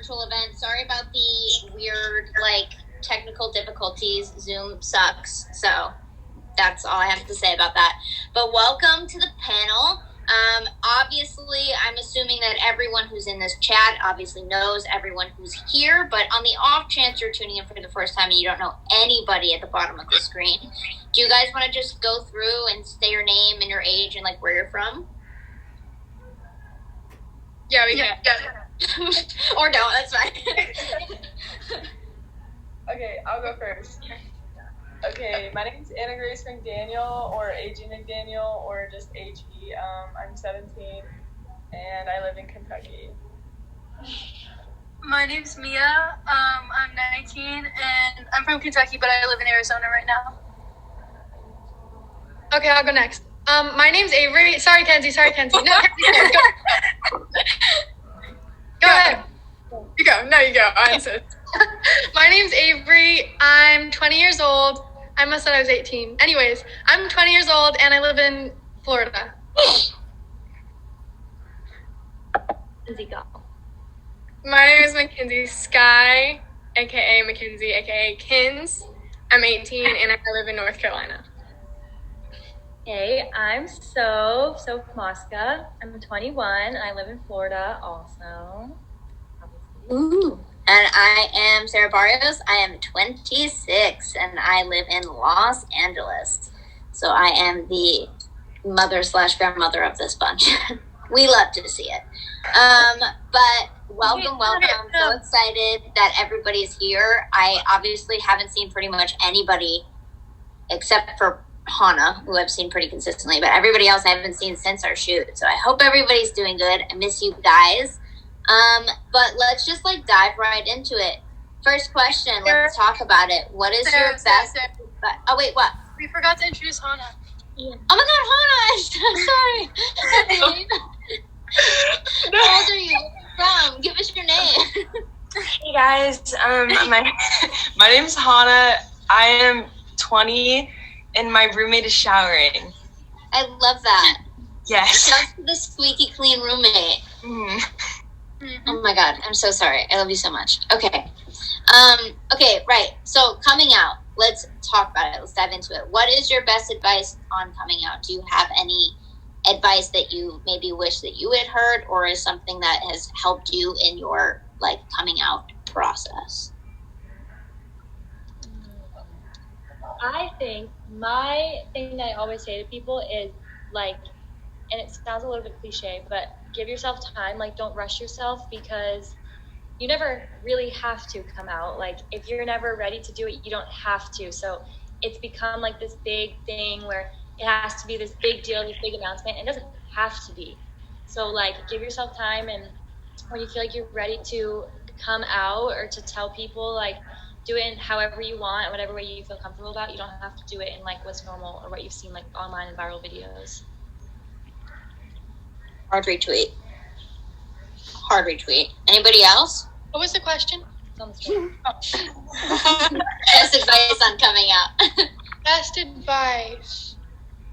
virtual event. Sorry about the weird, like, technical difficulties. Zoom sucks. So that's all I have to say about that. But welcome to the panel. Obviously, I'm assuming that everyone who's in this chat obviously knows everyone who's here, but on the off chance you're tuning in for the first time and you don't know anybody at the bottom of the screen, do you guys want to just go through and say your name and your age and, like, where you're from? Yeah, we can. Or don't, that's fine. Okay, I'll go first. Okay, my name's Anna Grace McDaniel, or AG McDaniel, or just AG. I'm 17, and I live in Kentucky. My name's Mia. I'm 19, and I'm from Kentucky, but I live in Arizona right now. Okay, I'll go next. My name's Avery. Sorry, Kenzie. No, Kenzie, go. Go ahead. You go. No, you go. I answered. My name's Avery. I'm 20 years old. I must have said I was 18. Anyways, I'm 20 years old, and I live in Florida. Mackenzie, go. My name is Mackenzie Skye, a.k.a. Mackenzie, a.k.a. Kins. I'm 18, and I live in North Carolina. Hey, I'm Soph Mosca. I'm 21. I live in Florida also. Ooh. And I am Sarah Barrios. I am 26, and I live in Los Angeles. So I am the mother/grandmother of this bunch. We love to see it. But welcome. So excited that everybody's here. I obviously haven't seen pretty much anybody except for Hana, who I've seen pretty consistently, but everybody else I haven't seen since our shoot. So I hope everybody's doing good. I miss you guys. But let's just, like, dive right into it. First question, let's talk about it. What is your best... Oh, wait, what? We forgot to introduce Hana. Yeah. Oh my god, Hana! I'm so sorry. How old are you? Where are you from? Give us your name. Hey guys, my name's Hana. I am 20, and my roommate is showering. I love that. Yes. That's the squeaky clean roommate. Mm. Mm-hmm. Oh my god, I'm so sorry. I love you so much. Okay. Okay, right. So coming out. Let's talk about it. Let's dive into it. What is your best advice on coming out? Do you have any advice that you maybe wish that you had heard, or is something that has helped you in your, like, coming out process? I think my thing that I always say to people is, like, and it sounds a little bit cliche, but give yourself time. Like, don't rush yourself, because you never really have to come out. Like, if you're never ready to do it, you don't have to. So it's become like this big thing where it has to be this big deal, this big announcement. It doesn't have to be. So, like, give yourself time, and when you feel like you're ready to come out or to tell people, like, do it in however you want, whatever way you feel comfortable about. You don't have to do it in, like, what's normal or what you've seen, like, online and viral videos. Hard retweet. Anybody else? What was the question? Best advice on coming out. Best advice.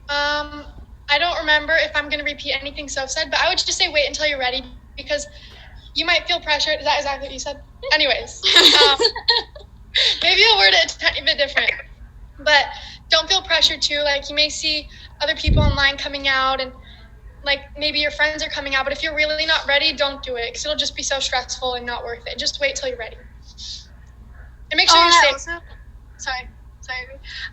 I don't remember if I'm going to repeat anything Soph said, but I would just say wait until you're ready, because you might feel pressured. Is that exactly what you said? Anyways. Maybe I'll word it a tiny bit different. But don't feel pressured too. Like, you may see other people online coming out, and, like, maybe your friends are coming out, but if you're really not ready, don't do it, because it'll just be so stressful and not worth it. Just wait till you're ready. And make sure you're safe. Sorry.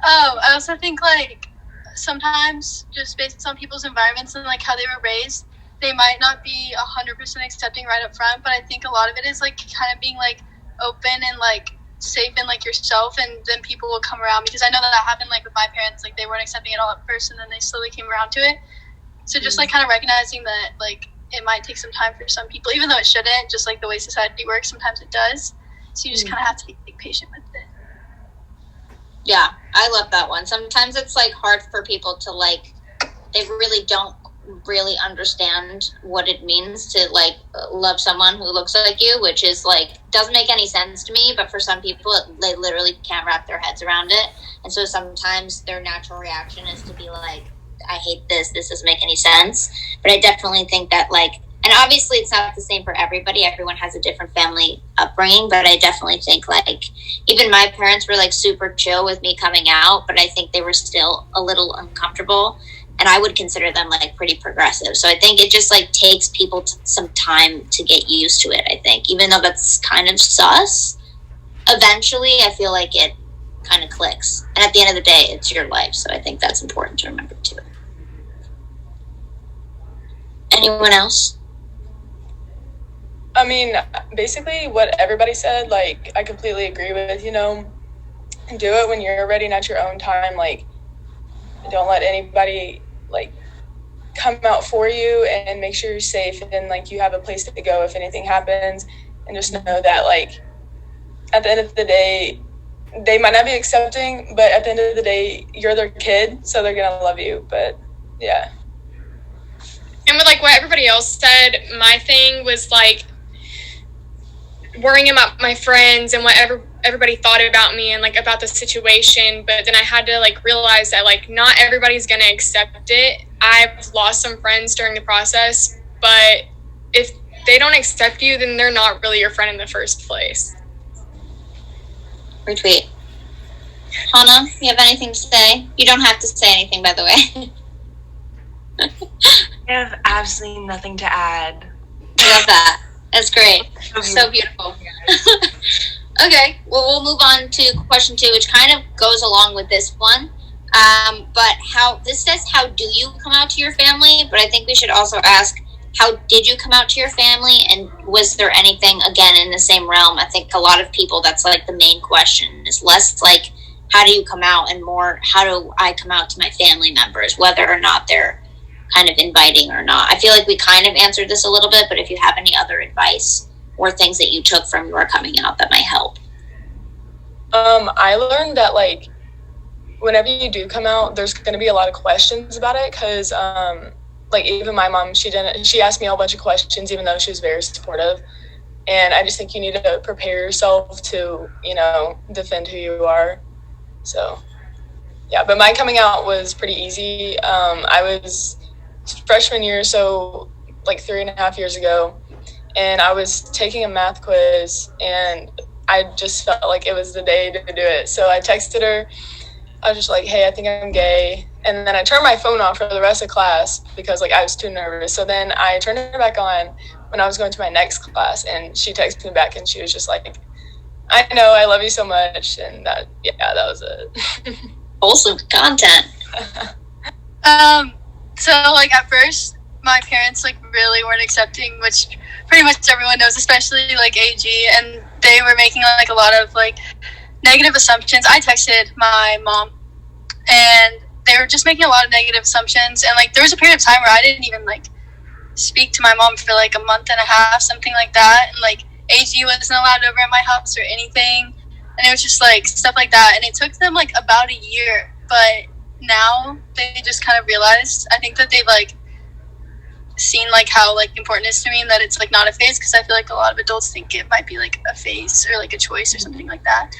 I also think, like, sometimes just based on people's environments and, like, how they were raised, they might not be 100% accepting right up front, but I think a lot of it is, like, kind of being, like, open and, like, safe in, like, yourself, and then people will come around, because I know that happened, like, with my parents. Like, they weren't accepting it all at first, and then they slowly came around to it. So just, like, kind of recognizing that, like, it might take some time for some people, even though it shouldn't, just, like, the way society works, sometimes it does. So you just kind of have to be, like, patient with it. Yeah, I love that one. Sometimes it's, like, hard for people to, like, they really don't really understand what it means to, like, love someone who looks like you, which is, like, doesn't make any sense to me, but for some people, they literally can't wrap their heads around it. And so sometimes their natural reaction is to be like, I hate this doesn't make any sense. But I definitely think that, like, And obviously it's not the same for everybody. Everyone has a different family upbringing, but I definitely think like even my parents were like super chill with me coming out, but I think they were still a little uncomfortable, and I would consider them like pretty progressive. So I think it just like takes people some time to get used to it. I think even though that's kind of sus, eventually I feel like it kind of clicks. And at the end of the day, it's your life. So I think that's important to remember too. Anyone else? I mean, basically what everybody said, like, I completely agree with, you know, do it when you're ready, not your own time. Like, don't let anybody, like, come out for you, and make sure you're safe and, like, you have a place to go if anything happens. And just know that, like, at the end of the day, they might not be accepting, but at the end of the day, you're their kid, so they're going to love you. But, yeah. And with like what everybody else said, my thing was like worrying about my friends and what everybody thought about me and like about the situation. But then I had to like realize that like not everybody's gonna accept it. I've lost some friends during the process, but if they don't accept you, then they're not really your friend in the first place. Retweet. Hana, you have anything to say? You don't have to say anything, by the way. I have absolutely nothing to add. I love that. That's great. So beautiful. Okay, well, we'll move on to question 2, which kind of goes along with this one. But this says, how do you come out to your family? But I think we should also ask, how did you come out to your family? And was there anything, again, in the same realm? I think a lot of people, that's like the main question. Is less like, how do you come out, and more, how do I come out to my family members, whether or not they're kind of inviting or not. I feel like we kind of answered this a little bit, but if you have any other advice or things that you took from your coming out that might help. I learned that like whenever you do come out, there's going to be a lot of questions about it, because like even my mom, she asked me a whole bunch of questions, even though she was very supportive. And I just think you need to prepare yourself to, you know, defend who you are. So yeah, but my coming out was pretty easy. I was freshman year, so like 3.5 years ago, and I was taking a math quiz, and I just felt like it was the day to do it. So I texted her. I was just like, hey, I think I'm gay. And then I turned my phone off for the rest of class because like I was too nervous. So then I turned it back on when I was going to my next class, and she texted me back, and she was just like, I know, I love you so much. And that was it. Wholesome content. So like at first my parents like really weren't accepting, which pretty much everyone knows, especially like AG, and they were making like a lot of like negative assumptions. I texted my mom, and they were just making a lot of negative assumptions, and like there was a period of time where I didn't even like speak to my mom for like a month and a half, something like that, and like AG wasn't allowed over at my house or anything, and it was just like stuff like that. And it took them like about a year, but now they just kind of realized, I think that they've like seen like how like important it is to me, and that it's like not a phase, because I feel like a lot of adults think it might be like a phase or like a choice or something like that.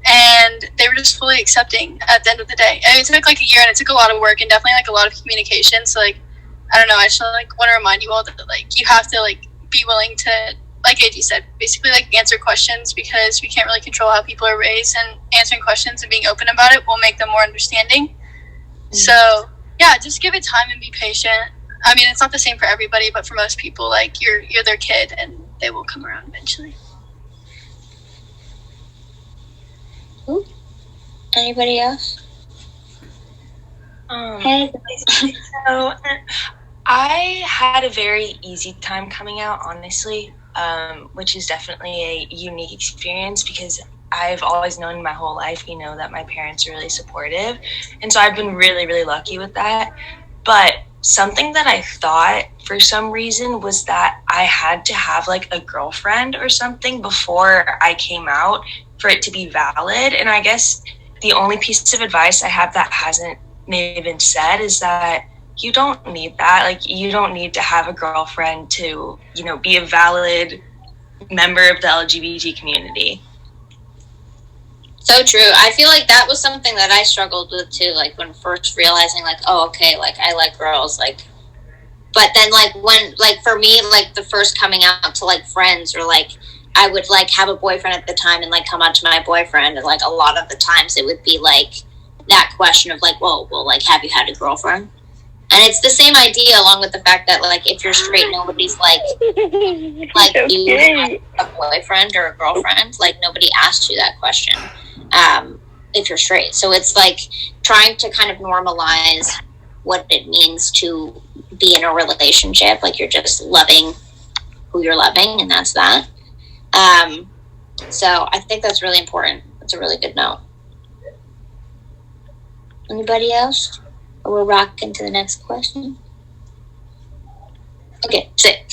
And they were just fully accepting at the end of the day. And it took like a year, and it took a lot of work, and definitely like a lot of communication. So like, I don't know, I just like want to remind you all that like you have to like be willing to, like AG said, basically like answer questions, because we can't really control how people are raised, and answering questions and being open about it will make them more understanding. So yeah, just give it time and be patient. I mean, it's not the same for everybody, but for most people, like you're their kid, and they will come around eventually. Ooh. Anybody else? Hey. So I had a very easy time coming out, honestly, which is definitely a unique experience, because I've always known my whole life, you know, that my parents are really supportive. And so I've been really, really lucky with that. But something that I thought for some reason was that I had to have like a girlfriend or something before I came out for it to be valid. And I guess the only piece of advice I have that hasn't maybe been said is that you don't need that. Like, you don't need to have a girlfriend to, you know, be a valid member of the LGBT community. So true. I feel like that was something that I struggled with too, like when first realizing like, oh, okay, like I like girls, like, But then, like, when, like, for me, like, the first coming out to, like, friends, or, like, I would, like, have a boyfriend at the time and, like, come out to my boyfriend, and, like, a lot of the times it would be, like, that question of, like, well, like, have you had a girlfriend? And it's the same idea, along with the fact that, like, if you're straight, nobody's, like, do you have a boyfriend or a girlfriend? Like, nobody asked you that question if you're straight. So it's, like, trying to kind of normalize what it means to be in a relationship. Like, you're just loving who you're loving, and that's that. So I think that's really important. That's a really good note. Anybody else? Or we're rocking to the next question. Okay, sick.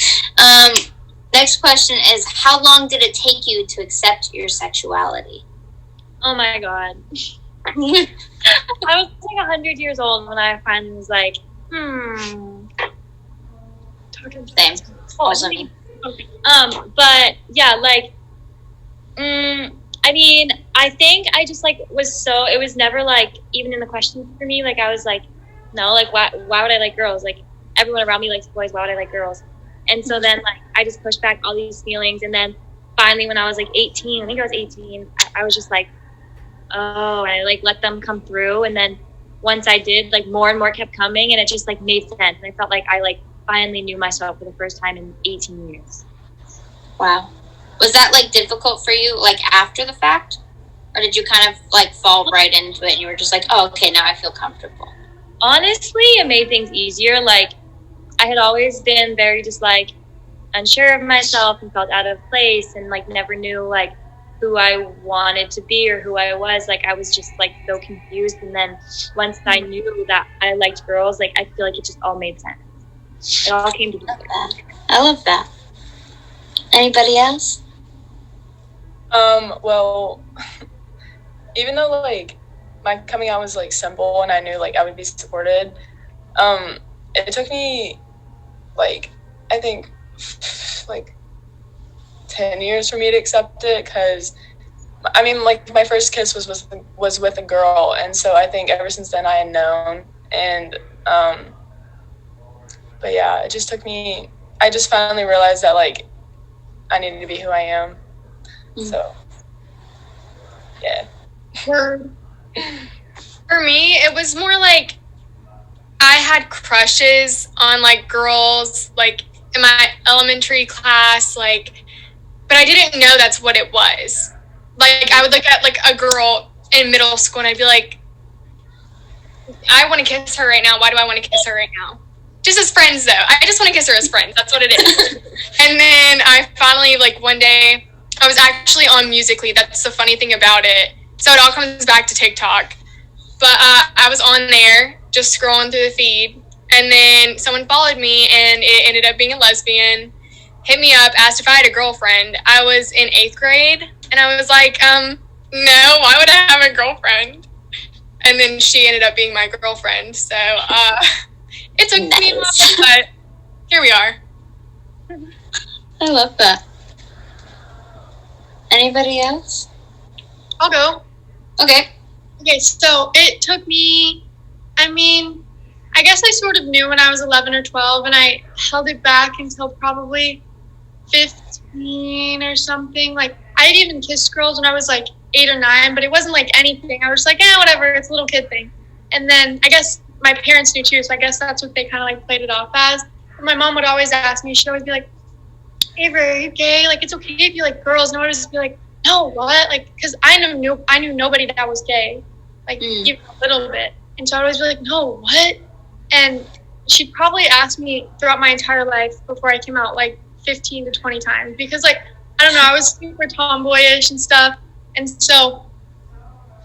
Next question is, how long did it take you to accept your sexuality? Oh my god. I was like 100 years old when I finally was like, Same. Awesome. But yeah, like, I mean, I think I just like it was never like even in the question for me. Like, I was like, no, like, why would I like girls? Like, everyone around me likes boys. Why would I like girls? And so then, like, I just pushed back all these feelings. And then finally, when I was like 18, I think I was 18, I was just like, oh, and I like let them come through. And then once I did, like, more and more kept coming, and it just like made sense. And I felt like I like finally knew myself for the first time in 18 years. Wow. Was that, like, difficult for you, like, after the fact? Or did you kind of, like, fall right into it and you were just like, oh, okay, now I feel comfortable? Honestly, it made things easier. Like, I had always been very just, like, unsure of myself and felt out of place and, like, never knew, like, who I wanted to be or who I was. Like, I was just, like, so confused. And then once I knew that I liked girls, like, I feel like it just all made sense. It all came together. I love that. Anybody else? Well, even though, like, my coming out was, like, simple and I knew, like, I would be supported, it took me, like, I think, like, 10 years for me to accept it, because, I mean, like, my first kiss was with a girl, and so I think ever since then I had known, and, but yeah, it just took me, I just finally realized that, like, I needed to be who I am. So, yeah. For me, it was more like I had crushes on, like, girls, like, in my elementary class, like, but I didn't know that's what it was. Like, I would look at, like, a girl in middle school and I'd be like, I want to kiss her right now. Why do I want to kiss her right now? Just as friends, though. I just want to kiss her as friends. That's what it is. And then I finally, like, one day, I was actually on Musical.ly. That's the funny thing about it. So it all comes back to TikTok. But I was on there, just scrolling through the feed. And then someone followed me, and it ended up being a lesbian. Hit me up, asked if I had a girlfriend. I was in 8th grade, and I was like, no, why would I have a girlfriend? And then she ended up being my girlfriend. So it took me a while, but here we are. I love that. Anybody else? I'll go. Okay. Okay, so it took me, I mean, I guess I sort of knew when I was 11 or 12, and I held it back until probably 15 or something. Like, I had even kissed girls when I was like 8 or 9, but it wasn't like anything. I was just like, whatever, it's a little kid thing. And then I guess my parents knew too, so I guess that's what they kind of like played it off as. And my mom would always ask me, she'd always be like, Avery, are you gay? Like, it's okay if you like girls. And I would just be like, no, what? Like, because I knew nobody that was gay, like, even a little bit. And so I would always be like, no, what? And she'd probably ask me throughout my entire life before I came out, like, 15 to 20 times. Because, like, I don't know, I was super tomboyish and stuff. And so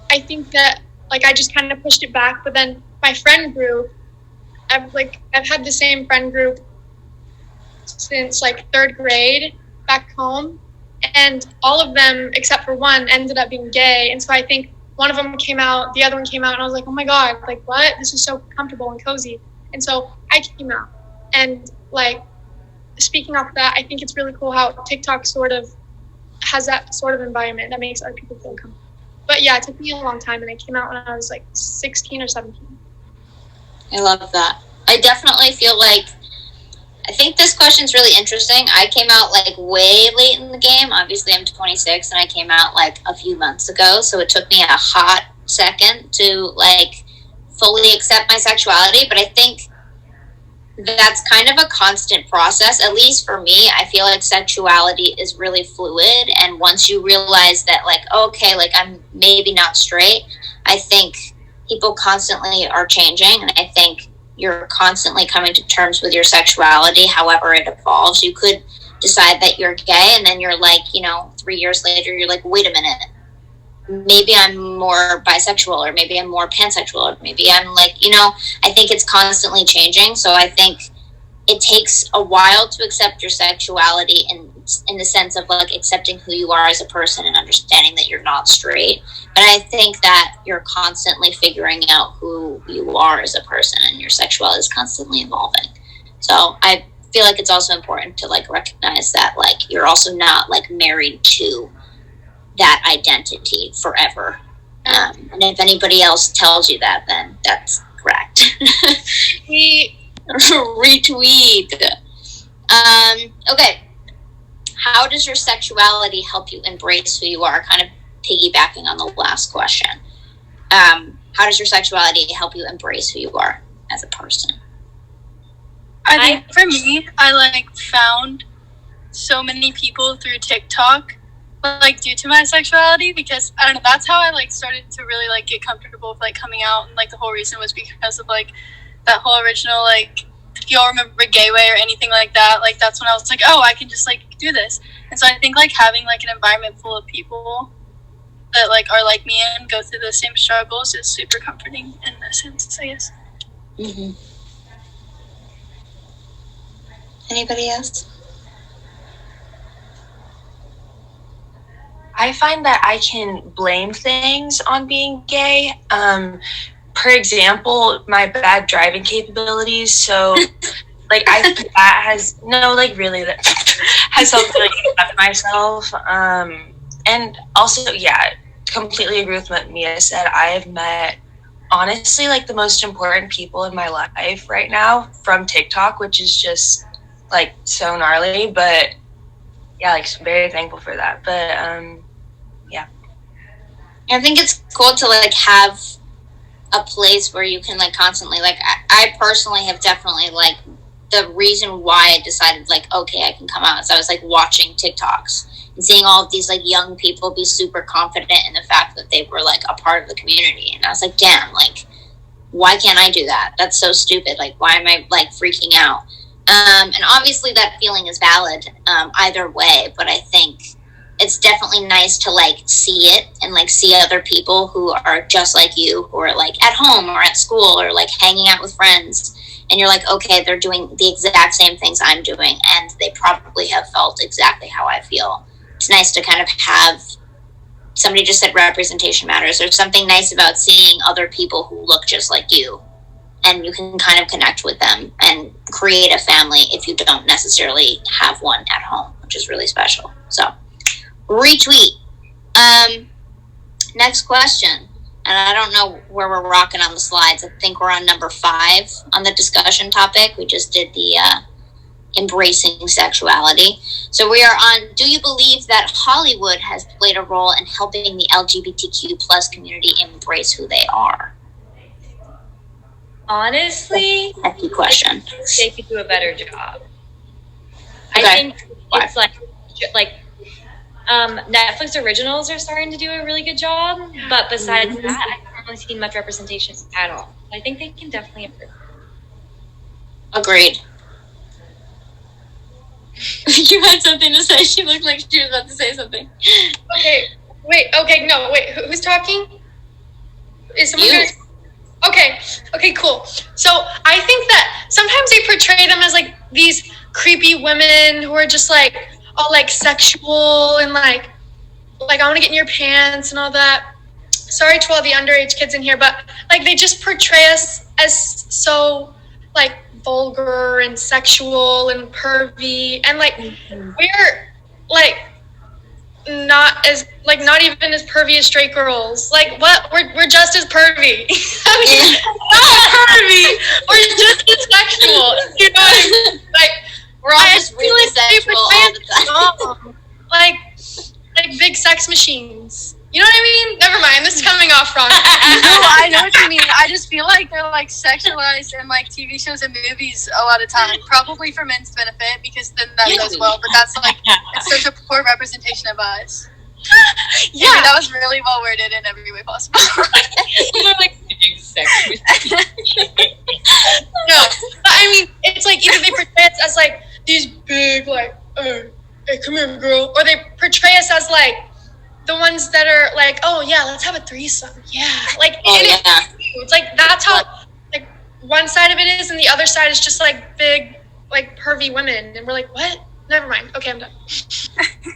I think that, like, I just kind of pushed it back. But then my friend group, I've had the same friend group since, like, 3rd grade back home. And all of them, except for one, ended up being gay. And so I think one of them came out, the other one came out, and I was like, oh my God, like, what? This is so comfortable and cozy. And so I came out. And, like, speaking off that, I think it's really cool how TikTok sort of has that sort of environment that makes other people feel comfortable. But yeah, it took me a long time, and I came out when I was like 16 or 17. I love that. I definitely feel like I think this question's really interesting. I came out like way late in the game. Obviously, I'm 26, and I came out like a few months ago, so it took me a hot second to like fully accept my sexuality. But I think that's kind of a constant process. At least for me, I feel like sexuality is really fluid, and once you realize that, like, okay, like I'm maybe not straight, I think people constantly are changing, and I think you're constantly coming to terms with your sexuality, however it evolves. You could decide that you're gay, and then you're like, 3 years later, you're like, wait a minute, maybe I'm more bisexual, or maybe I'm more pansexual, or maybe I'm like, I think it's constantly changing. So I think it takes a while to accept your sexuality in the sense of like accepting who you are as a person and understanding that you're not straight. But I think that you're constantly figuring out who you are as a person, and your sexuality is constantly evolving. So I feel like it's also important to like recognize that like you're also not like married to that identity forever. And if anybody else tells you that, then that's correct. Retweet. Okay. How does your sexuality help you embrace who you are? Kind of piggybacking on the last question. How does your sexuality help you embrace who you are as a person? I think for me, I like found so many people through TikTok, like due to my sexuality, because I don't know, that's how I like started to really like get comfortable with like coming out, and like the whole reason was because of like that whole original, like, if y'all remember Gateway or anything like that, like that's when I was like, oh, I can just like do this. And so I think like having like an environment full of people that like are like me and go through the same struggles is super comforting in that sense, I guess. Mm-hmm. Anybody else? I find that I can blame things on being gay. For example, my bad driving capabilities. So, like, I think that has that has helped me like, accept myself. And also, yeah, completely agree with what Mia said. I have met, honestly, like the most important people in my life right now from TikTok, which is just like so gnarly. But yeah, like very thankful for that. But yeah, I think it's cool to like have a place where you can like constantly like I personally have definitely like the reason why I decided like okay I can come out is I was like watching TikToks and seeing all of these like young people be super confident in the fact that they were like a part of the community, and I was like, damn, like why can't I do that? That's so stupid. Like why am I like freaking out? And obviously that feeling is valid either way, but I think it's definitely nice to like see it and like see other people who are just like you, who are like at home or at school or like hanging out with friends, and you're like, okay, they're doing the exact same things I'm doing, and they probably have felt exactly how I feel. It's nice to kind of have, somebody just said representation matters. There's something nice about seeing other people who look just like you, and you can kind of connect with them and create a family if you don't necessarily have one at home, which is really special. So retweet. Next question, and I don't know where we're rocking on the slides. I think we're on number 5 on the discussion topic. We just did the embracing sexuality. So we are on, do you believe that Hollywood has played a role in helping the LGBTQ plus community embrace who they are? Honestly, That's a question. they could do a better job. Okay. I think it's like Netflix originals are starting to do a really good job, but besides that, I haven't really seen much representation at all. I think they can definitely improve. Agreed. You had something to say. She looked like she was about to say something. Wait, who's talking? Is someone You. Okay, cool. So I think that sometimes they portray them as like these creepy women who are just like all like sexual and like I want to get in your pants and all that. Sorry to all the underage kids in here, but like they just portray us as so like vulgar and sexual and pervy, and like we're like not even as pervy as straight girls. Like what? We're just as pervy. I mean, not pervy. We're just as sexual. You know, like We're all just really sexual all the time. like big sex machines. You know what I mean? Never mind. This is coming off wrong. No, I know what you mean. I just feel like they're like sexualized in like TV shows and movies a lot of time. Probably for men's benefit because then that does well. But that's like it's such a poor representation of us. Yeah, that was really well worded in every way possible. They're like big sex. No, but I mean, it's like either they portray us as like these big like, hey, come here, girl, or they portray us as like the ones that are like, oh yeah, let's have a threesome, yeah, like it's like that's how like one side of it is, and the other side is just like big like pervy women, and we're like, what? Never mind. Okay, I'm done.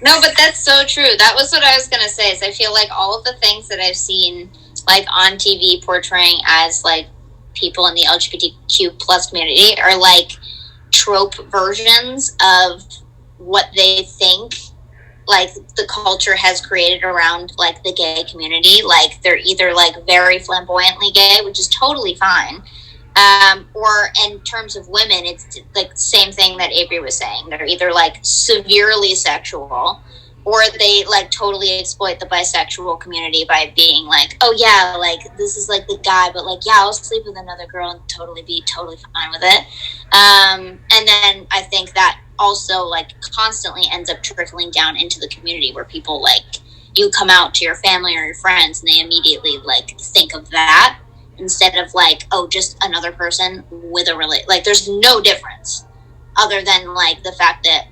No, but that's so true. That was what I was gonna say. Is I feel like all of the things that I've seen like on TV portraying as like people in the LGBTQ plus community are like trope versions of what they think like the culture has created around like the gay community. Like they're either like very flamboyantly gay, which is totally fine, or in terms of women, it's like the same thing that Avery was saying. They're either like severely sexual, or they like totally exploit the bisexual community by being like, oh yeah, like this is like the guy, but like yeah, I'll sleep with another girl and be totally fine with it. And then I think that also like constantly ends up trickling down into the community where people like you come out to your family or your friends and they immediately like think of that instead of like, oh, just another person with a like there's no difference other than like the fact that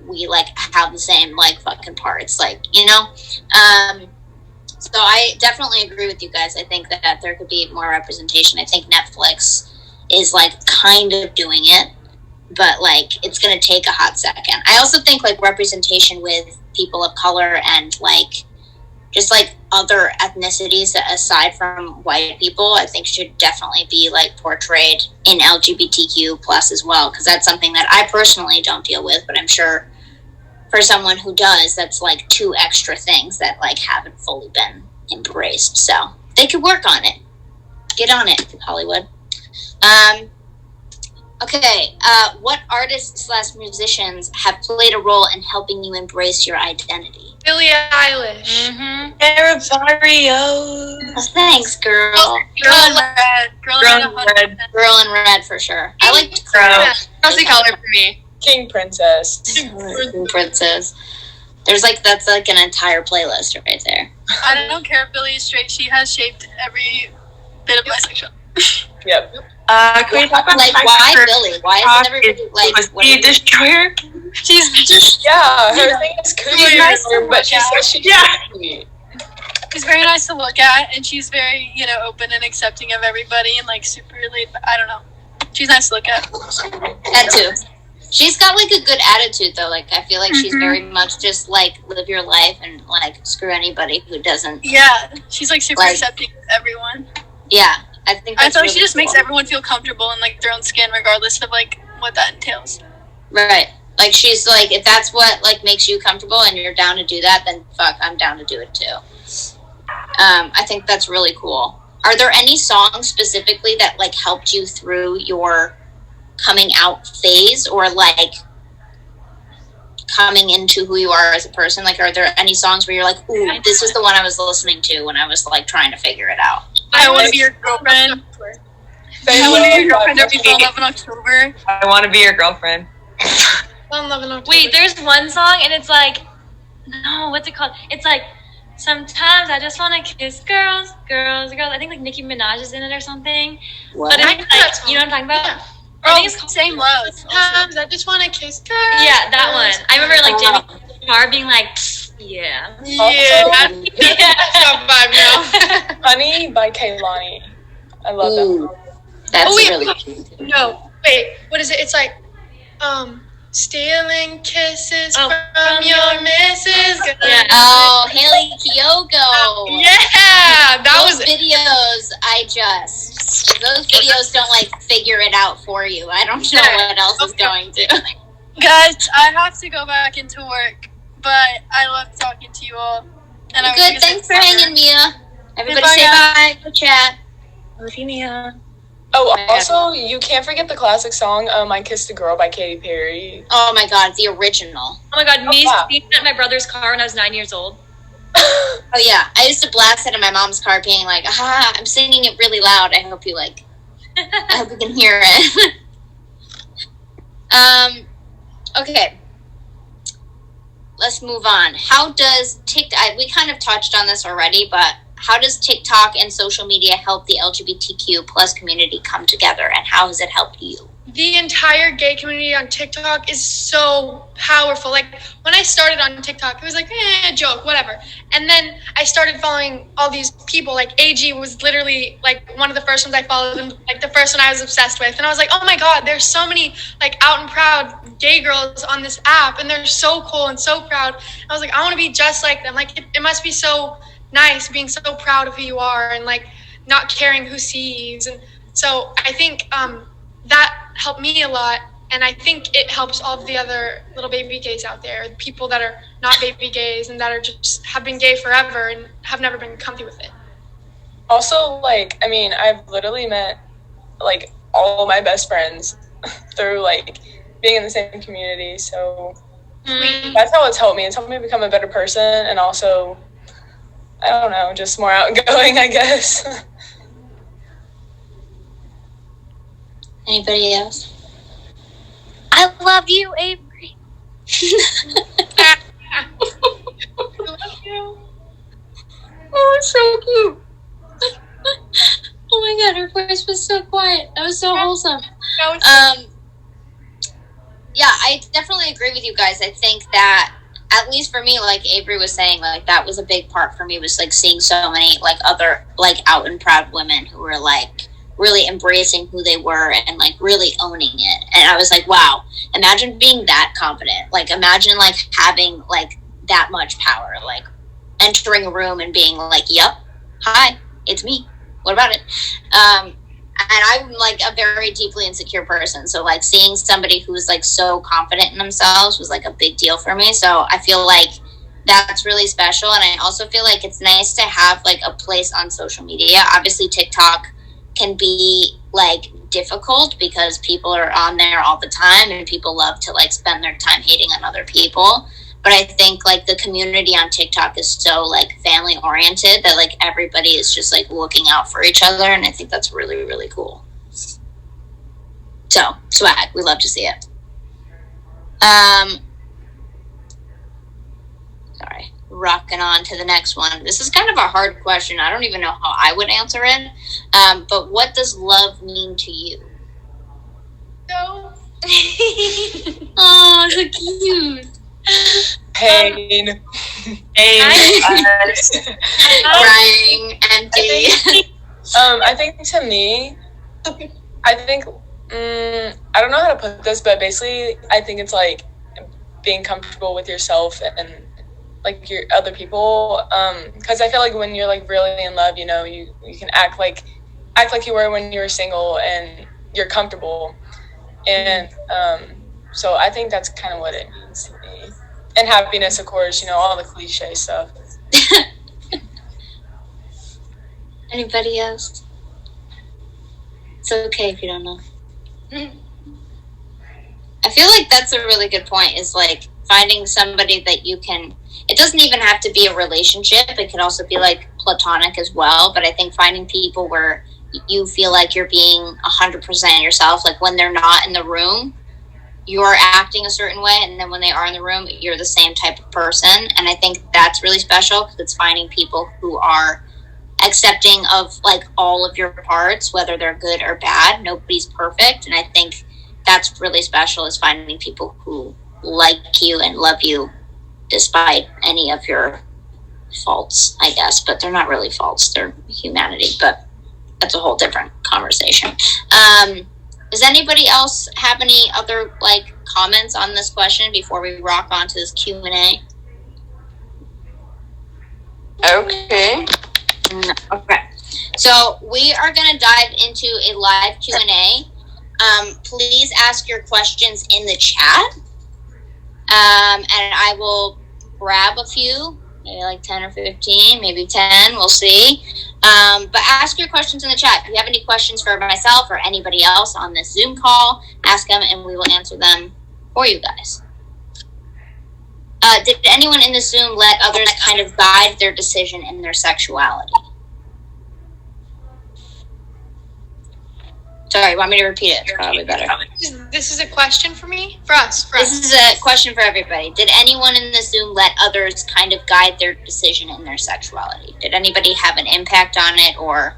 we like have the same like fucking parts, like, you know. So I definitely agree with you guys. I think that there could be more representation. I think Netflix is like kind of doing it, but like it's gonna take a hot second. I also think like representation with people of color and like just like other ethnicities aside from white people, I think should definitely be like portrayed in LGBTQ plus as well, because that's something that I personally don't deal with, but I'm sure for someone who does, that's like two extra things that like haven't fully been embraced. So they could work on it. Get on it, Hollywood. Okay, what artists / musicians have played a role in helping you embrace your identity? Billie Eilish. Mm-hmm. Barrios. Oh, thanks, girl. Girl in red. Girl in red for sure. I liked Kelsey Color for me. King Princess. King Princess. There's like that's like an entire playlist right there. I don't care if Billie is straight. She has shaped every bit of my sexuality. Yep. Can we talk about like why Billie? Why is everybody like Pussy Destroyer? She's just her thing is cookie, nice to but she says she's cookie. She's very nice to look at, and she's very, open and accepting of everybody, and like super laid. I don't know. She's nice to look at. That too. She's got like a good attitude though. Like I feel like she's very much just like live your life and like screw anybody who doesn't. Yeah, she's like super accepting of everyone. Yeah, I think. I feel like she just makes everyone feel comfortable in like their own skin, regardless of like what that entails. Right. Like she's like, if that's what like makes you comfortable and you're down to do that, then fuck, I'm down to do it too. I think that's really cool. Are there any songs specifically that like helped you through your coming out phase or like coming into who you are as a person? Like, are there any songs where you're like, ooh, this is the one I was listening to when I was like trying to figure it out? I want to be your girlfriend. I want to be your girlfriend. Don't be fall in love in October. I want to be your girlfriend. Wait, there's one song and it's like, no, what's it called? It's like, sometimes I just want to kiss girls. I think like Nicki Minaj is in it or something. What? But it's like, you know what I'm talking about? Yeah. I think it's called Same Love. Sometimes I just want to kiss girls. Yeah, that one. I remember like Jimmy Carr being like, yeah. Yeah. That's not vibe now. Honey by Kaylani. I love that one. That's wait, really cute. No, wait, what is it? It's like, stealing kisses from your missus. Yeah. Oh, Haley Kiyoko. Yeah, that Those was videos. If those videos don't like figure it out for you, I don't know what else is going to. Guys, I have to go back into work, but I love talking to you all. And I Good, thanks for hanging, Mia. Everybody Goodbye, say bye. Go chat. Love you, Mia. Oh, also, you can't forget the classic song, I Kissed a Girl by Katy Perry. Oh my god, the original. Oh my god, me wow. speaking at my brother's car when I was 9 years old. Oh yeah, I used to blast it in my mom's car being like, I'm singing it really loud. I hope you I hope you can hear it. Okay. Let's move on. How does TikTok, we kind of touched on this already, but how does TikTok and social media help the LGBTQ plus community come together, and how has it helped you? The entire gay community on TikTok is so powerful. Like, when I started on TikTok, it was like, joke, whatever. And then I started following all these people. Like, AG was literally, like, one of the first ones I followed, and, like, the first one I was obsessed with. And I was like, oh my god, there's so many, like, out and proud gay girls on this app, and they're so cool and so proud. I was like, I want to be just like them. Like, it must be so nice being so proud of who you are and, like, not caring who sees. And so I think that helped me a lot, and I think it helps all of the other little baby gays out there, people that are not baby gays and that are just have been gay forever and have never been comfy with it. Also, like, I mean, I've literally met, like, all my best friends through, like, being in the same community, so that's how it's helped me. It's helped me become a better person, and also, I don't know, just more outgoing, I guess. Anybody else? I love you, Avery. I love you. Oh, it's so cute. Oh my god, her voice was so quiet. That was so wholesome. Yeah, I definitely agree with you guys. I think that, at least for me, like Avery was saying, like, that was a big part for me, was like seeing so many like other like out and proud women who were like really embracing who they were and like really owning it. And I was like, wow, imagine being that confident. Like, imagine like having like that much power, like entering a room and being like, yep, hi, it's me, what about it? And I'm like a very deeply insecure person, so like seeing somebody who's like so confident in themselves was like a big deal for me. So I feel like that's really special, and I also feel like it's nice to have like a place on social media. Obviously TikTok can be like difficult because people are on there all the time and people love to like spend their time hating on other people, but I think like the community on TikTok is so like family oriented that like everybody is just like looking out for each other, and I think that's really, really cool. So swag, we love to see it. Sorry, rocking on to the next one. This is kind of a hard question. I don't even know how I would answer it. But what does love mean to you? No. Oh, so cute. Pain. Crying, empty. I think to me, I think, I don't know how to put this, but basically I think it's like being comfortable with yourself and like your other people, because I feel like when you're like really in love, you know, you can act like you were when you were single and you're comfortable, and so I think that's kind of what it means to me. And happiness, of course, you know, all the cliche stuff. Anybody else? It's okay if you don't know. I feel like that's a really good point, is like finding somebody that you can, it doesn't even have to be a relationship, it can also be like platonic as well, but I think finding people where you feel like you're being 100% yourself, like when they're not in the room you're acting a certain way, and then when they are in the room you're the same type of person, and I think that's really special because it's finding people who are accepting of like all of your parts, whether they're good or bad. Nobody's perfect, and I think that's really special, is finding people who like you and love you despite any of your faults, I guess, but they're not really faults, they're humanity, but that's a whole different conversation. Does anybody else have any other like comments on this question before we rock on to this Q&A? Okay. Okay. So we are going to dive into a live Q&A. Please ask your questions in the chat. And I will grab a few maybe like 10 or 15, maybe 10, we'll see. But ask your questions in the chat. If you have any questions for myself or anybody else on this Zoom call, ask them and we will answer them for you guys. Did anyone in the Zoom let others kind of guide their decision in their sexuality? Sorry, want me to repeat it? It's probably better. This is a question for me? For us. This is a question for everybody. Did anyone in the Zoom let others kind of guide their decision in their sexuality? Did anybody have an impact on it or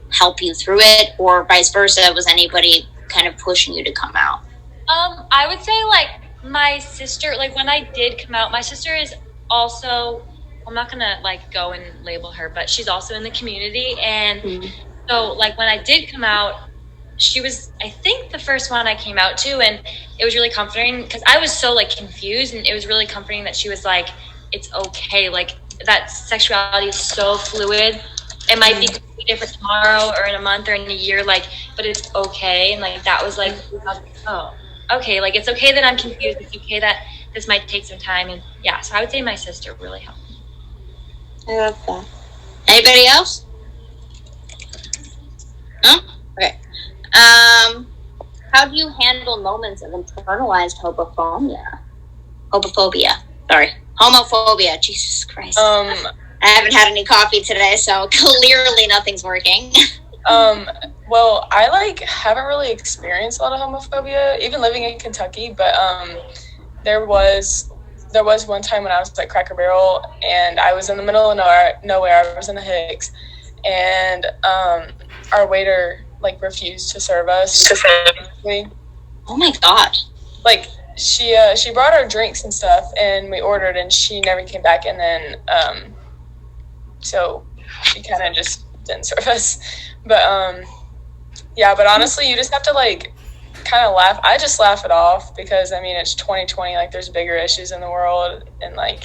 help you through it? Or vice versa, was anybody kind of pushing you to come out? I would say, like, my sister, like, when I did come out, my sister is also, I'm not going to, like, go and label her, but she's also in the community. And so, like, when I did come out, she was, I think, the first one I came out to, and it was really comforting because I was so, like, confused, and it was really comforting that she was like, it's okay, like, that sexuality is so fluid. It might be completely different tomorrow or in a month or in a year, like, but it's okay. And, like, that was like, oh, okay, like, it's okay that I'm confused. It's okay that this might take some time. And yeah, so I would say my sister really helped. I love that. Anybody else? No? Okay. How do you handle moments of internalized homophobia? Jesus Christ. I haven't had any coffee today, so clearly nothing's working. Well, I haven't really experienced a lot of homophobia, even living in Kentucky, but there was one time when I was at Cracker Barrel and I was in the middle of nowhere. I was in the Hicks, and our waiter refused to serve us. Oh my god! She brought our drinks and stuff, and we ordered, and she never came back. And then so she kind of just didn't serve us. But yeah. But honestly, you just have to kind of laugh. I just laugh it off because I mean it's 2020. There's bigger issues in the world, and I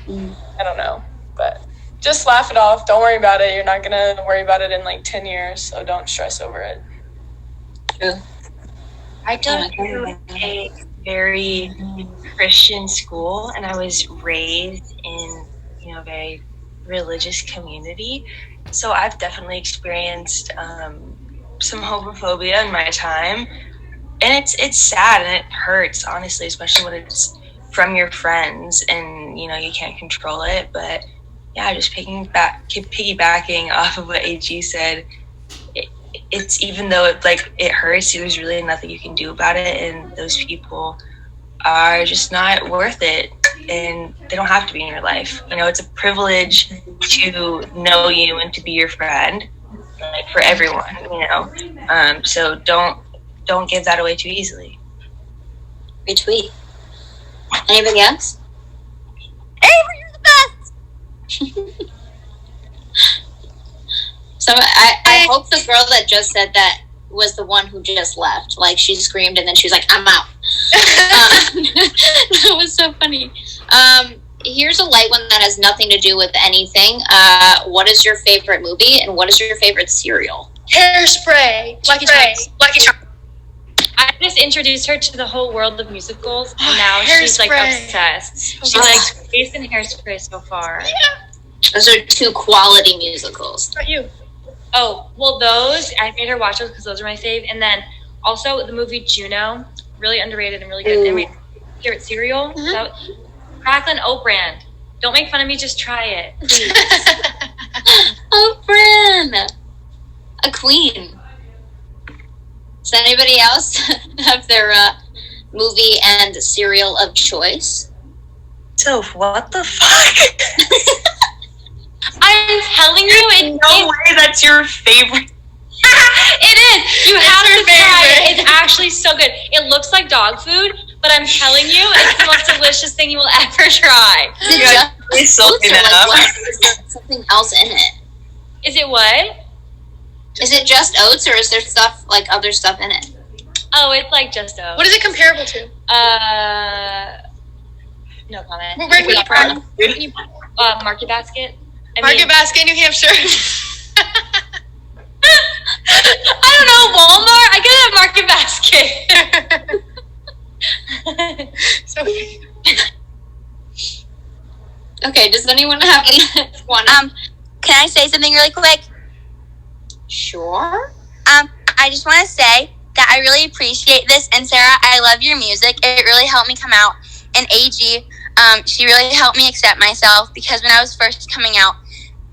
don't know, but. Just laugh it off. Don't worry about it. You're not going to worry about it in 10 years, so don't stress over it. True. I go to a very Christian school, and I was raised in, a very religious community. So I've definitely experienced some homophobia in my time. And it's sad and it hurts, honestly, especially when it's from your friends and, you can't control it. But yeah, just piggybacking off of what AG said, it's even though it hurts, there's really nothing you can do about it, and those people are just not worth it, and they don't have to be in your life. It's a privilege to know you and to be your friend, for everyone. So don't give that away too easily. Retweet. Anybody else? Avery, you're the best. So I hope the girl that just said that was the one who just left. She screamed and then she was like, I'm out. That was so funny. Here's a light one that has nothing to do with anything. What is your favorite movie and what is your favorite cereal? Hairspray. Lucky Charms. I just introduced her to the whole world of musicals, and now she's obsessed. She's based in Hairspray so far. Yeah. Those are two quality musicals. What about you? Oh, well, those, I made her watch those because those are my fave. And then also the movie Juno, really underrated and really good. And my favorite cereal, Cracklin' Oat Bran. Don't make fun of me, just try it, please. Oat Bran! A queen. Does anybody else have their movie and cereal of choice? Soph, what the fuck? I'm telling you, no way that's your favorite. It is. You have to try it. It's actually so good. It looks like dog food, but I'm telling you, it's the most delicious thing you will ever try. Is it just oats or is there something else in it? Is it what? Is it just oats or is there stuff other stuff in it? Oh, it's just oats. What is it comparable to? No comment. Where can you from? Market Basket. Market Basket, New Hampshire. I don't know, Walmart. I get it at Market Basket. So Okay, does anyone have one? Can I say something really quick? Sure. I just want to say that I really appreciate this, and Sarah, I love your music. It really helped me come out. And AG, she really helped me accept myself, because when I was first coming out,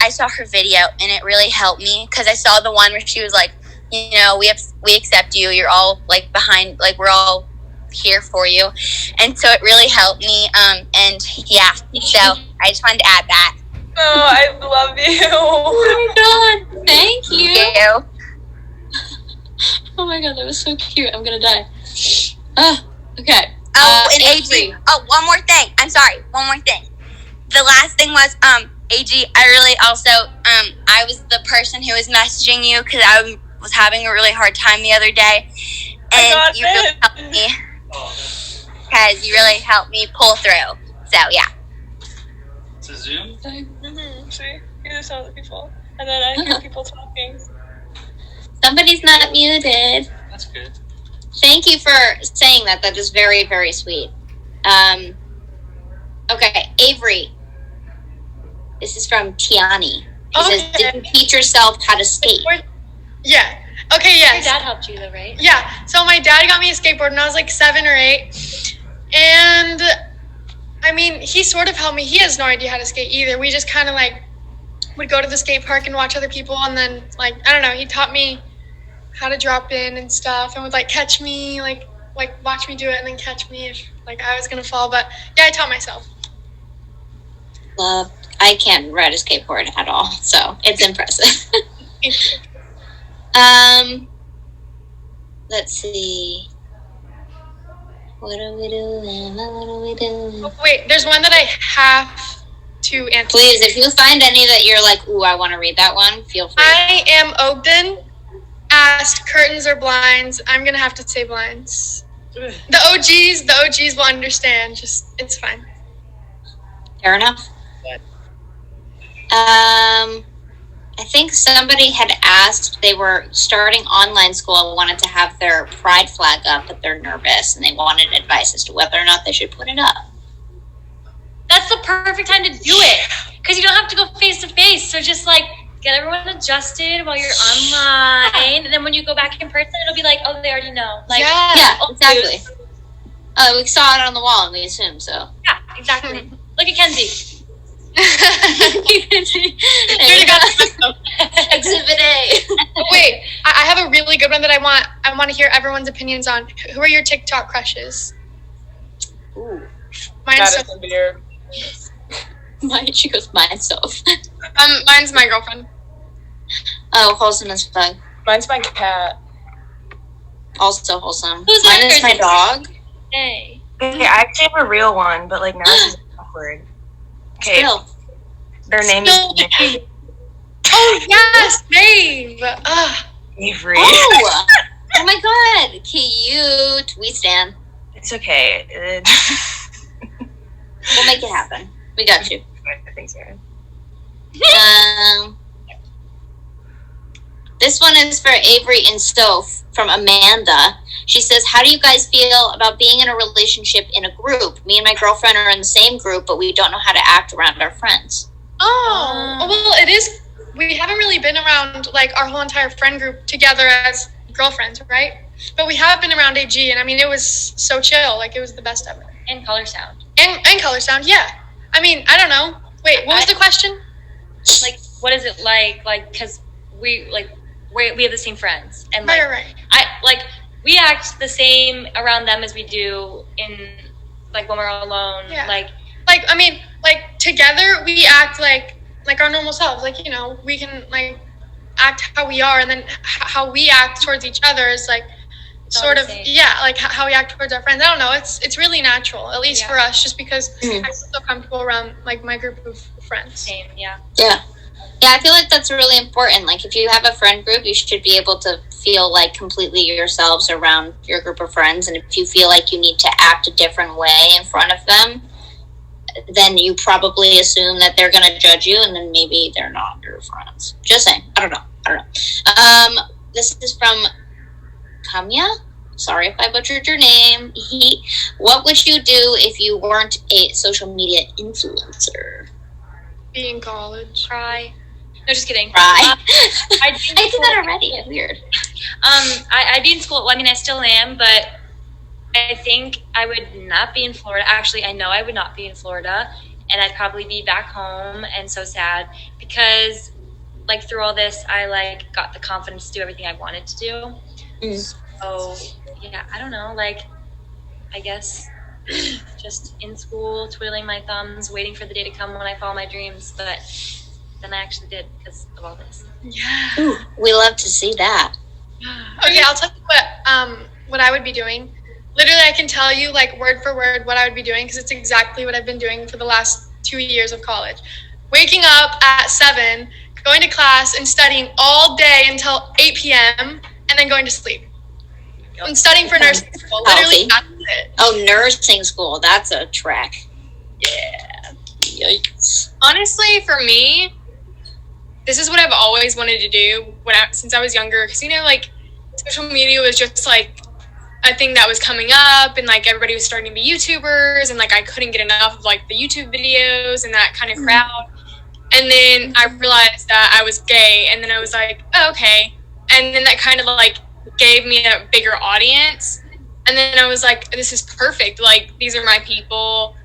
I saw her video, and it really helped me, because I saw the one where she was like, you know, we accept you. You're all like behind, like we're all here for you, and so it really helped me. And yeah, so I just wanted to add that. Oh, I love you. Oh my god, thank you. Thank you. Oh my god, that was so cute. I'm gonna die. Okay. Oh, and Avery. AG. Oh, one more thing. I'm sorry. One more thing. The last thing was, AG, I really also, I was the person who was messaging you because I was having a really hard time the other day. And you really helped me. Because you really helped me pull through. So, yeah. It's a Zoom thing? Mm-hmm. See? You just saw the people. And then I hear people talking. Somebody's not muted. That's good. Thank you for saying that. That is very, very sweet. Okay, Avery. This is from Tiani. He says, did you teach yourself how to skate? Yeah. Okay, yes. Your dad helped you though, right? Yeah. So my dad got me a skateboard when I was like 7 or 8. And I mean, he sort of helped me. He has no idea how to skate either. We just kind of like would go to the skate park and watch other people, and then like, I don't know, he taught me how to drop in and stuff, and would like catch me, like watch me do it and then catch me if like I was gonna fall. But yeah, I taught myself. Love. I can't ride a skateboard at all, so it's impressive. Let's see. What are we doing? What are we doing? Oh, wait, there's one that I have to answer. Please, if you find any that you're like, ooh, I want to read that one, feel free. I am Ogden. Asked curtains or blinds. I'm gonna have to say blinds. The OGs will understand. Just, it's fine. Fair enough. I think somebody had asked, they were starting online school and wanted to have their pride flag up, but they're nervous and they wanted advice as to whether or not they should put it up. That's the perfect time to do it, because you don't have to go face to face. So just like get everyone adjusted while you're online, and then when you go back in person, it'll be like, oh, they already know. Like, yeah, exactly. We saw it on the wall and we assumed so. Yeah, exactly. Look at Kenzie. Exhibit A. Wait, I have a really good one that I want to hear everyone's opinions on. Who are your TikTok crushes? Ooh. Mine's Madison Beard. She goes, mine's Soph. Mine's my girlfriend. Oh, wholesome as fuck. Mine's my cat. Also wholesome. Who's Mine yours? is my dog. Hey. Okay, I actually have a real one, but like now this is awkward. Okay, Still. their name is Dave. Oh yes, Dave. Avery. Oh my god, cute. We stand. It's okay. We'll make it happen. We got you. Thanks, Aaron. This one is for Avery and Soph from Amanda. She says, how do you guys feel about being in a relationship in a group? Me and my girlfriend are in the same group, but we don't know how to act around our friends. Well, it is. We haven't really been around like our whole entire friend group together as girlfriends, right? But we have been around AG, and I mean, it was so chill. Like, it was the best ever. And Coloursound. And Coloursound, yeah. I mean, I don't know. Wait, what was the question? Like, what is it like? Like, because we have the same friends, and like, right. We act the same around them as we do in like when we're alone. Yeah. Like I mean, like together we act like our normal selves. Like, you know, we can like act how we are, and then how we act towards each other is like sort of like how we act towards our friends. I don't know. It's really natural, at least for us, just because I feel so comfortable around like my group of friends. Same, yeah. Yeah, I feel like that's really important. Like, if you have a friend group, you should be able to feel like completely yourselves around your group of friends. And if you feel like you need to act a different way in front of them, then you probably assume that they're going to judge you, and then maybe they're not your friends. Just saying. I don't know. This is from Kamya. Sorry if I butchered your name. What would you do if you weren't a social media influencer? Be in college. Cry. No, just kidding. Right. I I did that already. Weird. I'd be in school. Well, I mean, I still am, but I think I would not be in Florida. Actually, I know I would not be in Florida, and I'd probably be back home, and so sad because, like, through all this, I like got the confidence to do everything I wanted to do. So yeah, I don't know. Like, I guess just in school, twiddling my thumbs, waiting for the day to come when I follow my dreams, but. Than I actually did because of all this. Yeah. Ooh, we love to see that. Okay, I'll tell you what I would be doing. Literally, I can tell you like word for word what I would be doing because it's exactly what I've been doing for the last 2 years of college. Waking up at 7, going to class and studying all day until 8 p.m. and then going to sleep. I'm studying for nursing school. Literally, that's it. Oh, nursing school. That's a trek. Yeah. Yikes. Honestly, for me, this is what I've always wanted to do since I was younger. Because, like, social media was just, like, a thing that was coming up. And, like, everybody was starting to be YouTubers. And, like, I couldn't get enough of, like, the YouTube videos and that kind of crowd. And then I realized that I was gay. And then I was like, oh, okay. And then that kind of, like, gave me a bigger audience. And then I was like, this is perfect. Like, these are my people.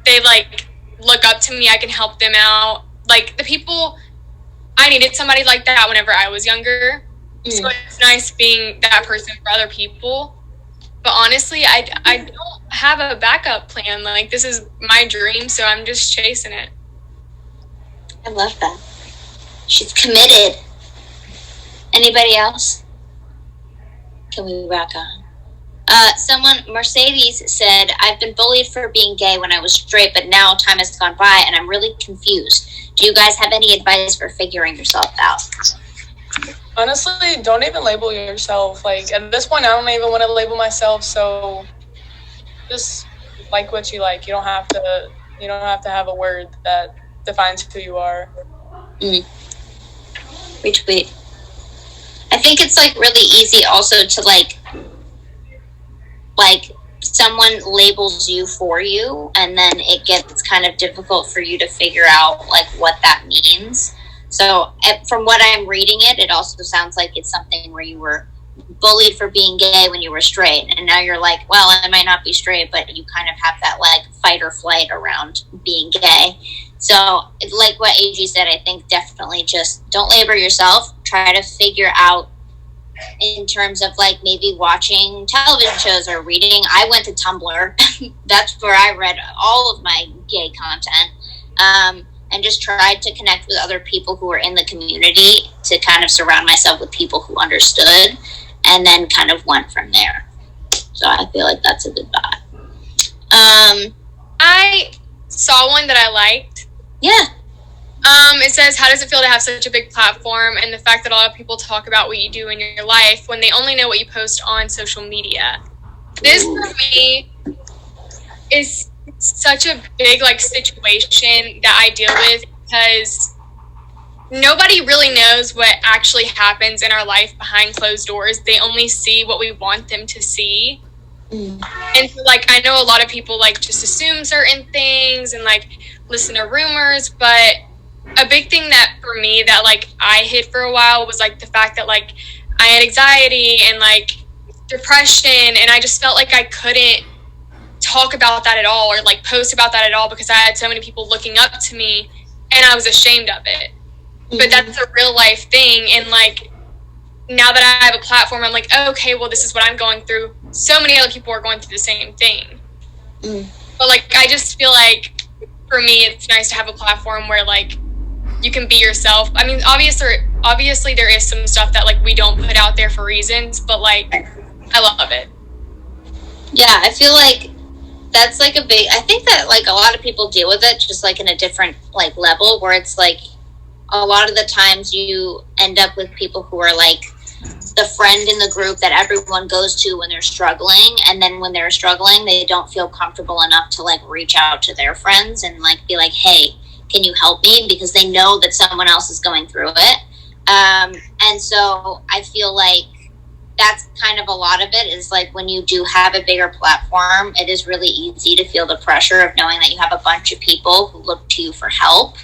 They, like, look up to me. I can help them out. Like, the people... I needed somebody like that whenever I was younger. So it's nice being that person for other people. But honestly, I don't have a backup plan. Like, this is my dream, so I'm just chasing it. I love that. She's committed. Anybody else? Can we rock on? Mercedes said, I've been bullied for being gay when I was straight, but now time has gone by and I'm really confused. Do you guys have any advice for figuring yourself out? Honestly, don't even label yourself. Like, at this point, I don't even want to label myself, so just like what you like. You don't have to have a word that defines who you are. Retweet. I think it's, like, really easy also to, like someone labels you for you, and then it gets kind of difficult for you to figure out, like, what that means. So from what I'm reading it also sounds like it's something where you were bullied for being gay when you were straight, and now you're like, well, I might not be straight, but you kind of have that, like, fight or flight around being gay. So, like what AG said, I think definitely just don't label yourself. Try to figure out in terms of, like, maybe watching television shows or reading. I went to Tumblr. That's where I read all of my gay content. And just tried to connect with other people who were in the community to kind of surround myself with people who understood, and then kind of went from there. So I feel like that's a good vibe. I saw one that I liked. Yeah. It says, how does it feel to have such a big platform and the fact that a lot of people talk about what you do in your life when they only know what you post on social media? This, for me, is such a big, like, situation that I deal with because nobody really knows what actually happens in our life behind closed doors. They only see what we want them to see. And so, like, I know a lot of people, like, just assume certain things and, like, listen to rumors, but a big thing that for me that, like, I hid for a while was, like, the fact that, like, I had anxiety and, like, depression, and I just felt like I couldn't talk about that at all or, like, post about that at all because I had so many people looking up to me and I was ashamed of it. But that's a real life thing, and, like, now that I have a platform, I'm like, oh, okay, well, this is what I'm going through. So many other people are going through the same thing. But, like, I just feel like for me it's nice to have a platform where, like, you can be yourself. I mean, obviously there is some stuff that, like, we don't put out there for reasons, but, like, I love it. Yeah, I feel like that's, like, I think that, like, a lot of people deal with it just, like, in a different, like, level where it's, like, a lot of the times you end up with people who are, like, the friend in the group that everyone goes to when they're struggling, and then when they're struggling, they don't feel comfortable enough to, like, reach out to their friends and, like, be like, hey, can you help me? Because they know that someone else is going through it. And so I feel like that's kind of a lot of it is, like, when you do have a bigger platform, it is really easy to feel the pressure of knowing that you have a bunch of people who look to you for help.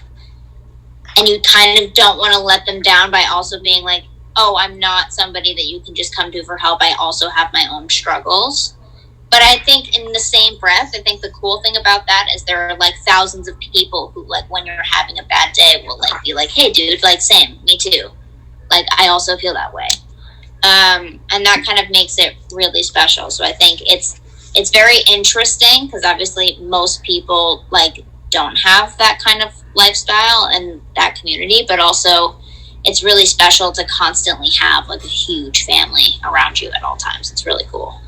and you kind of don't want to let them down by also being like, oh, I'm not somebody that you can just come to for help. I also have my own struggles. But I think in the same breath, I think the cool thing about that is there are like thousands of people who, like, when you're having a bad day, will like be like, hey dude, like, same, me too. Like, I also feel that way. And that kind of makes it really special. So I think it's very interesting because obviously most people like don't have that kind of lifestyle and that community, but also it's really special to constantly have like a huge family around you at all times. It's really cool.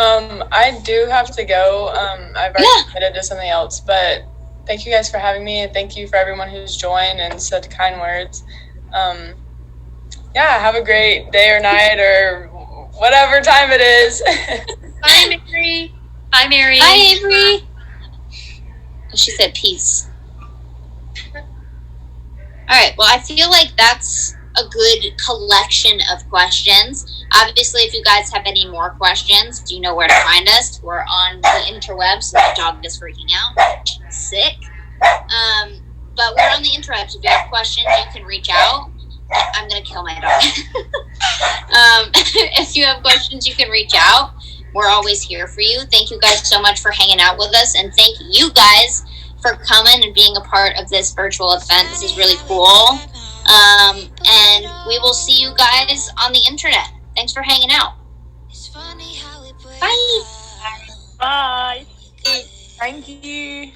I do have to go. I've already committed to something else, but thank you guys for having me, and thank you for everyone who's joined and said kind words. Have a great day or night or whatever time it is. Bye, Mary. Bye, Mary. Bye, Avery. She said peace. All right, well, I feel like that's a good collection of questions. Obviously, if you guys have any more questions, you know where to find us. We're on the interwebs. My dog is freaking out. Sick. But we're on the interwebs. If you have questions, you can reach out. I'm going to kill my dog. If you have questions, you can reach out. We're always here for you. Thank you guys so much for hanging out with us. And thank you guys for coming and being a part of this virtual event. This is really cool. And we will see you guys on the internet. Thanks for hanging out. Bye. Bye. Thank you.